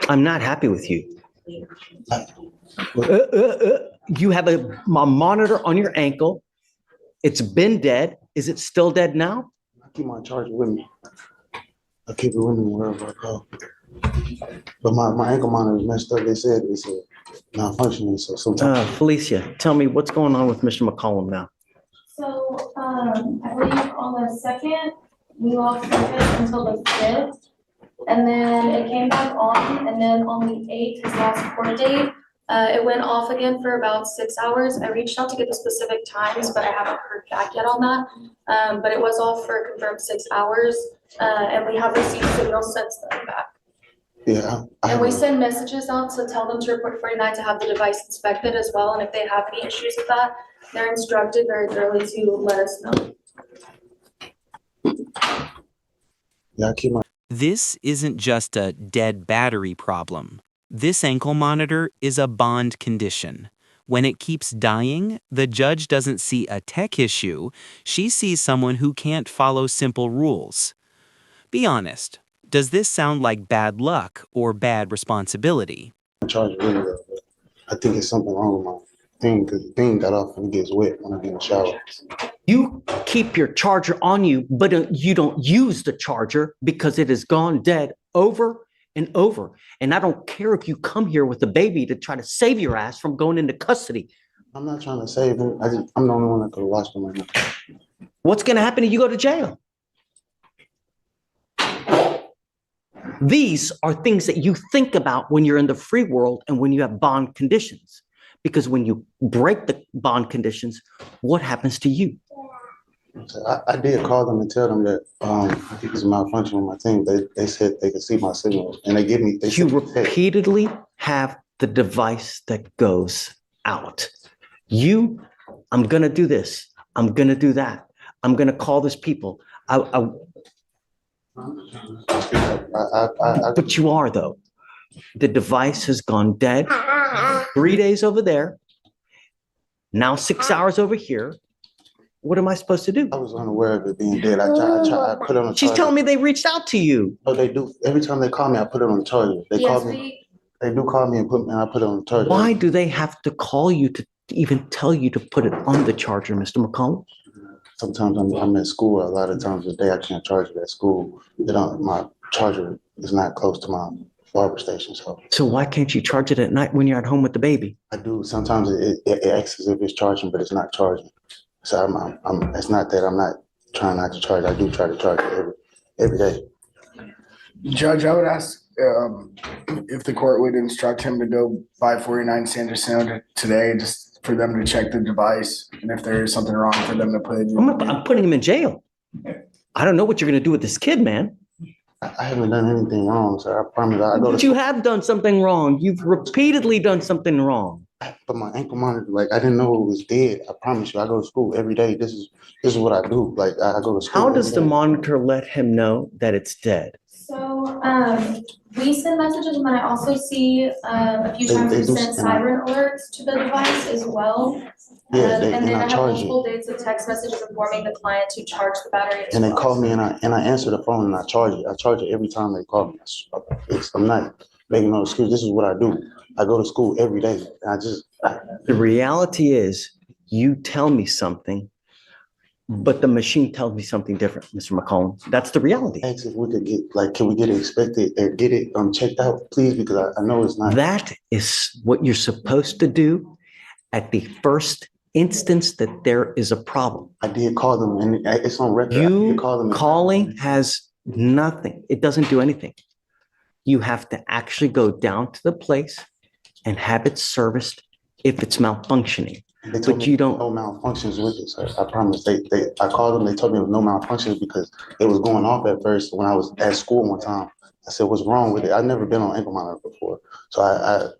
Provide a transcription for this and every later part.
I'm not happy with you. You have a monitor on your ankle. It's been dead. Is it still dead now? I keep my charger with me. I keep it with me wherever I go. But my ankle monitor is messed up. They said it's malfunctioning. So sometimes. Felicia, tell me what's going on with Mr. McCollum now. So I believe on the 2nd, we lost service until the 5th. And then it came back on, and then on the 8th, his last court date, it went off again for about 6 hours. I reached out to get the specific times, but I haven't heard back yet on that. But it was off for a confirmed 6 hours, and we have received signals since then back. Yeah. And we send messages out to tell them to report 49 to have the device inspected as well. And if they have any issues with that, they're instructed very thoroughly to let us know. Yeah, I keep my. This isn't just a dead battery problem. This ankle monitor is a bond condition. When it keeps dying, the judge doesn't see a tech issue. She sees someone who can't follow simple rules. Be honest. Does this sound like bad luck or bad responsibility? My charger really well, but I think it's something wrong with my thing because the thing got off and it gets wet when I get in the shower. You keep your charger on you, but you don't use the charger because it has gone dead over and over. And I don't care if you come here with a baby to try to save your ass from going into custody. I'm not trying to save him. I'm the only one that could watch him right now. What's going to happen if you go to jail? These are things that you think about when you're in the free world and when you have bond conditions. Because when you break the bond conditions, what happens to you? So I did call them and tell them that I think it's a malfunction with my thing. They said they could see my signal and they give me. You repeatedly have the device that goes out. I'm going to do this. I'm going to do that. I'm going to call this people. But you are, though. The device has gone dead. 3 days over there. Now 6 hours over here. What am I supposed to do? I was unaware of it being dead. I put it on the charger. She's telling me they reached out to you. Oh, they do. Every time they call me, I put it on the charger. They call me. They do call me and I put it on the charger. Why do they have to call you to even tell you to put it on the charger, Mr. McCollum? Sometimes I'm at school. A lot of times a day I can't charge it at school. My charger is not close to my barber station. So why can't you charge it at night when you're at home with the baby? I do. Sometimes it acts as if it's charging, but it's not charging. So it's not that I'm not trying not to charge. I do try to charge it every day. Judge, I would ask if the court would instruct him to go by 49 Sanders Sound today, just for them to check the device, and if there is something wrong, for them to put it in. I'm putting him in jail. I don't know what you're going to do with this kid, man. I haven't done anything wrong, sir. I promise. But you have done something wrong. You've repeatedly done something wrong. But my ankle monitor, I didn't know it was dead. I promise you, I go to school every day. This is what I do. I go to school. How does the monitor let him know that it's dead? So we send messages, and then I also see a few times we send siren alerts to the device as well. Yeah, and then I have multiple dates of text messages informing the client to charge the battery. And they call me and I answer the phone and I charge it. I charge it every time they call me. I'm not making no excuse. This is what I do. I go to school every day. The reality is you tell me something, but the machine tells me something different, Mr. McCollum. That's the reality. Ask if we could get, can we get it inspected and get it checked out, please? Because I know it's not. That is what you're supposed to do at the first instance that there is a problem. I did call them and it's on record. You calling has nothing. It doesn't do anything. You have to actually go down to the place and have it serviced if it's malfunctioning. But you don't. No malfunctions with it, sir. I promise. I called them. They told me there was no malfunctions because it was going off at first. When I was at school one time, I said, "What's wrong with it?" I've never been on ankle monitor before, so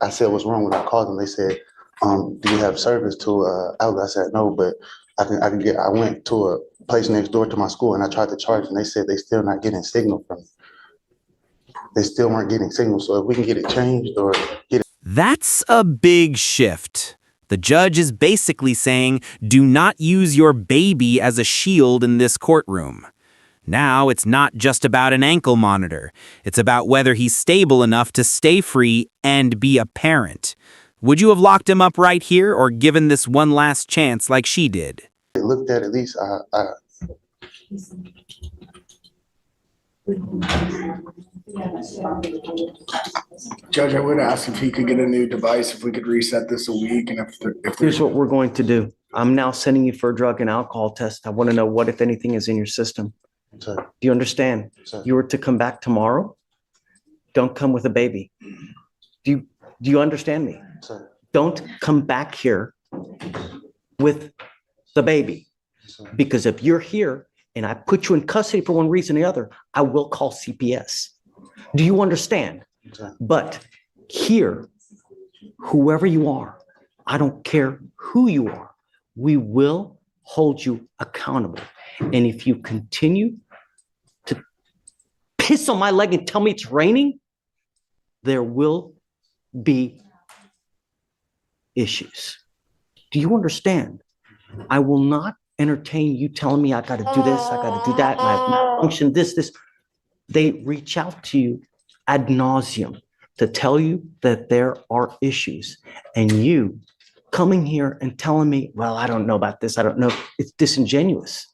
I said, "What's wrong with it?" I called them. They said, "Do you have service to outlet?" I said, "No, but I can get." I went to a place next door to my school and I tried to charge, and they said they still not getting signal from me. They still weren't getting signal. So if we can get it changed or get it. That's a big shift. The judge is basically saying, do not use your baby as a shield in this courtroom. Now it's not just about an ankle monitor. It's about whether he's stable enough to stay free and be a parent. Would you have locked him up right here or given this one last chance like she did? They looked at least, Judge, I would ask if he could get a new device, if we could reset this a week, and if Here's there's, what we're going to do. I'm now sending you for a drug and alcohol test. I want to know what, if anything, is in your system. sir, Do you understand? sir, You were to come back tomorrow. Don't come with a baby. Do you understand me? sir, Don't come back here with the baby. sir. Because if you're here and I put you in custody for one reason or the other, I will call CPS. Do you understand? Sir. But here, whoever you are, I don't care who you are, we will hold you accountable. And if you continue to piss on my leg and tell me it's raining, there will be issues. Do you understand? I will not entertain you telling me I got to do this, I got to do that, my malfunction, this. They reach out to you ad nauseum to tell you that there are issues. And you coming here and telling me, well, I don't know about this, I don't know, it's disingenuous.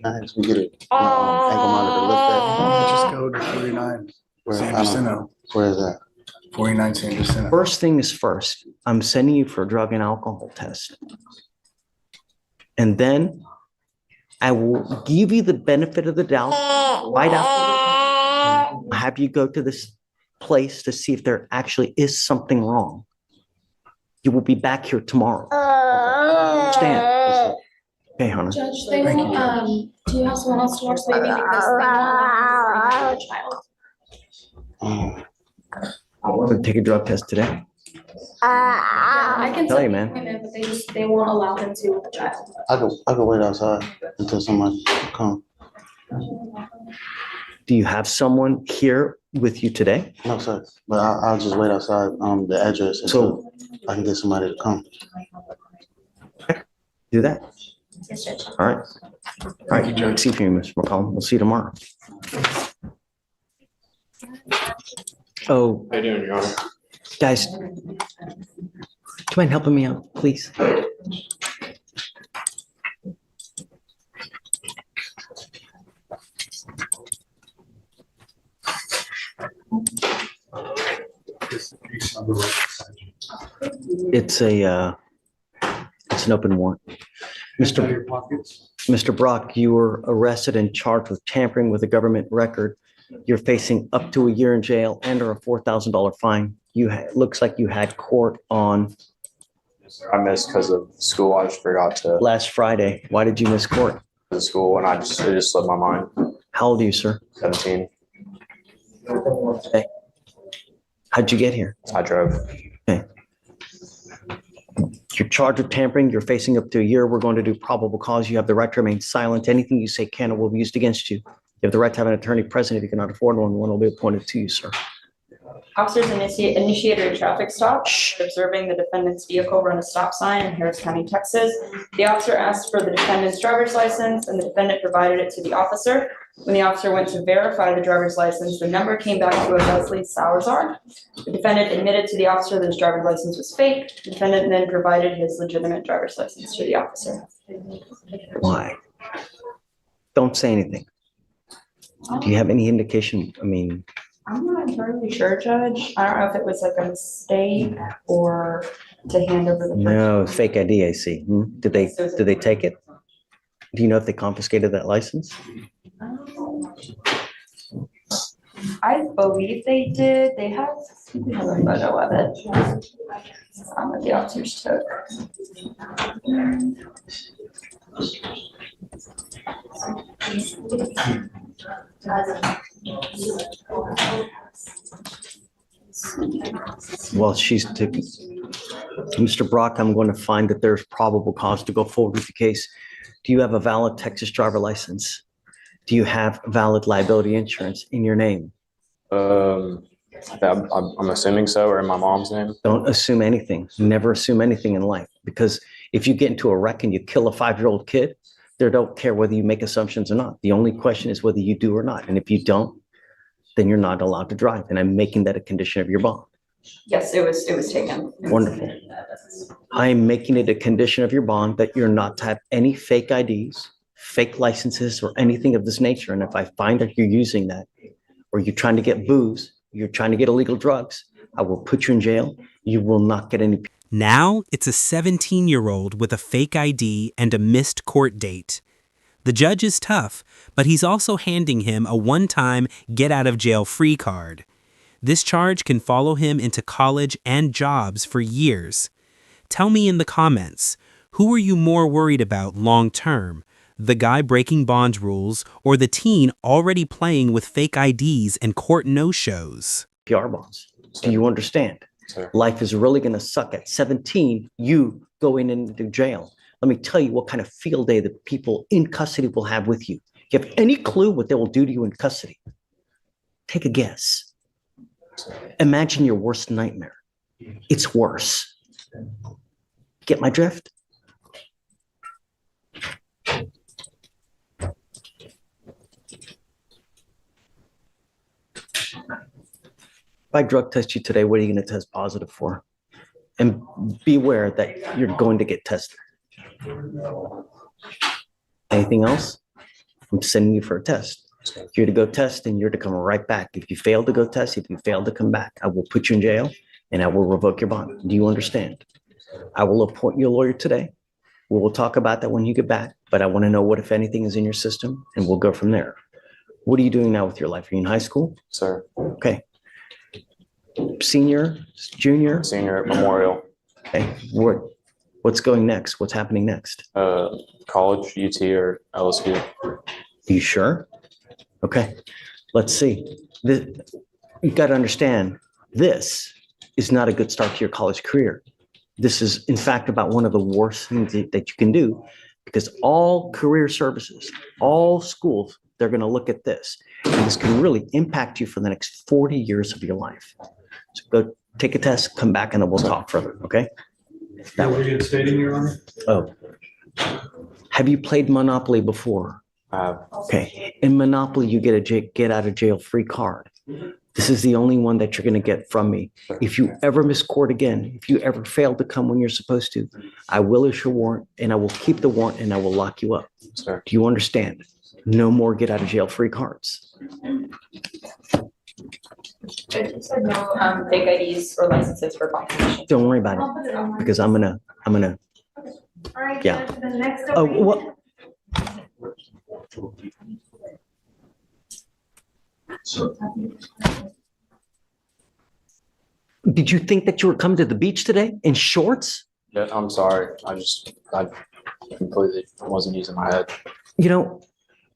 As we get it, ankle monitor looked just go to 49 at. Where, Sandersino, where is that? 49 Sandersino. First thing is first, I'm sending you for a drug and alcohol test. And then I will give you the benefit of the doubt right after. I'll have you go to this place to see if there actually is something wrong. You will be back here tomorrow. Understand? Okay, Hunter. Judge, they want, do you have someone else to watch the baby because they don't allow the child? I'm going to take a drug test today. Yeah, I can Tell set you, the man. appointment, but they won't allow him to with the child. I could wait outside until somebody come. Do you have someone here with you today? No, sir, but I'll just wait outside, the address until I can get somebody to come. Do that. Yes, Judge. All right. All right, Judge. See you, Mr. McCollum. We'll see you tomorrow. Oh, How you doing, Your Honor? guys, do you mind helping me out, please? It's an open warrant. Mr. Brock, you were arrested and charged with tampering with a government record. You're facing up to a year in jail and or a $4,000 fine. Looks like you had court on I missed because of school. I just forgot to last Friday. Why did you miss court? the school and it just slipped my mind. How old are you, sir? 17. How'd you get here? I drove. You're charged with tampering. You're facing up to a year. We're going to do probable cause. You have the right to remain silent. Anything you say can or will be used against you. You have the right to have an attorney present. If you cannot afford one will be appointed to you, sir. Officers initiated a traffic stop, observing the defendant's vehicle run a stop sign in Harris County, Texas. The officer asked for the defendant's driver's license and the defendant provided it to the officer. When the officer went to verify the driver's license, the number came back to a Leslie Salazar. The defendant admitted to the officer that his driver's license was fake. The defendant then provided his legitimate driver's license to the officer. Why? Don't say anything. Do you have any indication? I mean, I'm not entirely sure, Judge. I don't know if it was like a mistake or to hand over the. no, fake ID, I see. Did they take it? Do you know if they confiscated that license? I believe they did. They have a photo of it. That the officers took. Well, Mr. Brock, I'm going to find that there's probable cause to go forward with the case. Do you have a valid Texas driver license? Do you have valid liability insurance in your name? I'm assuming so, or in my mom's name. Don't assume anything. Never assume anything in life, because if you get into a wreck and you kill a 5-year-old kid, They don't care whether you make assumptions or not. The only question is whether you do or not. And if you don't, then you're not allowed to drive. And I'm making that a condition of your bond. Yes, it was taken. Wonderful. I am making it a condition of your bond that you're not to have any fake IDs, fake licenses, or anything of this nature. And if I find that you're using that, or you're trying to get booze, you're trying to get illegal drugs, I will put you in jail. You will not get any. Now it's a 17-year-old with a fake ID and a missed court date. The judge is tough, but he's also handing him a one-time get-out-of-jail-free card. This charge can follow him into college and jobs for years. Tell me in the comments, who are you more worried about long-term? The guy breaking bond rules or the teen already playing with fake IDs and court no-shows? PR bonds. Do you understand? Sir. Life is really going to suck. At 17, you going into jail. Let me tell you what kind of field day the people in custody will have with you. You have any clue what they will do to you in custody? Take a guess. Imagine your worst nightmare. It's worse. Get my drift? If I drug test you today, what are you going to test positive for? And beware that you're going to get tested. Anything else? I'm sending you for a test. You're to go test and you're to come right back. If you fail to go test, if you fail to come back, I will put you in jail and I will revoke your bond. Do you understand? I will appoint you a lawyer today. We will talk about that when you get back, but I want to know what, if anything, is in your system and we'll go from there. What are you doing now with your life? Are you in high school? Sir. Okay. Senior, junior? Senior at Memorial. Okay. What's going next? What's happening next? College, UT or LSU. You sure? Okay. Let's see. You got to understand, this is not a good start to your college career. This is, in fact, about one of the worst things that you can do, because all career services, all schools, they're going to look at this. And this can really impact you for the next 40 years of your life. So go take a test, come back, and then we'll talk further, okay? That way. Reinstating, Your Honor? Oh. Have you played Monopoly before? Okay. In Monopoly, you get a get out of jail free card. This is the only one that you're going to get from me. If you ever miss court again, if you ever fail to come when you're supposed to, I will issue a warrant and I will keep the warrant and I will lock you up. Sir. Do you understand? No more get out of jail free cards. It said no fake IDs or licenses for bond conditions. Don't worry about I'll put it on. it because I'm gonna. All right, Yeah. Judge, the next. Oh, what? Did you think that you were coming to the beach today in shorts? Yeah, I'm sorry. I completely wasn't using my head. You know,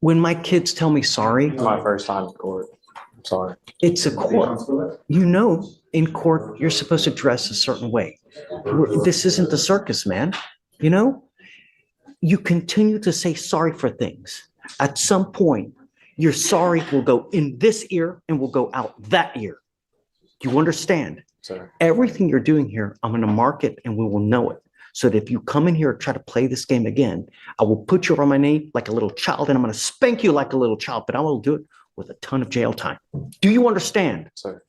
when my kids tell me sorry, It's my first time in court. I'm sorry. it's a court. You know, in court, you're supposed to dress a certain way. This isn't the circus, man. You know, you continue to say sorry for things. At some point, your sorry will go in this ear and will go out that ear. Do you understand? Sir. Everything you're doing here, I'm going to mark it and we will know it. So that if you come in here and try to play this game again, I will put you on my knee like a little child and I'm going to spank you like a little child, but I will do it with a ton of jail time. Do you understand? Sir.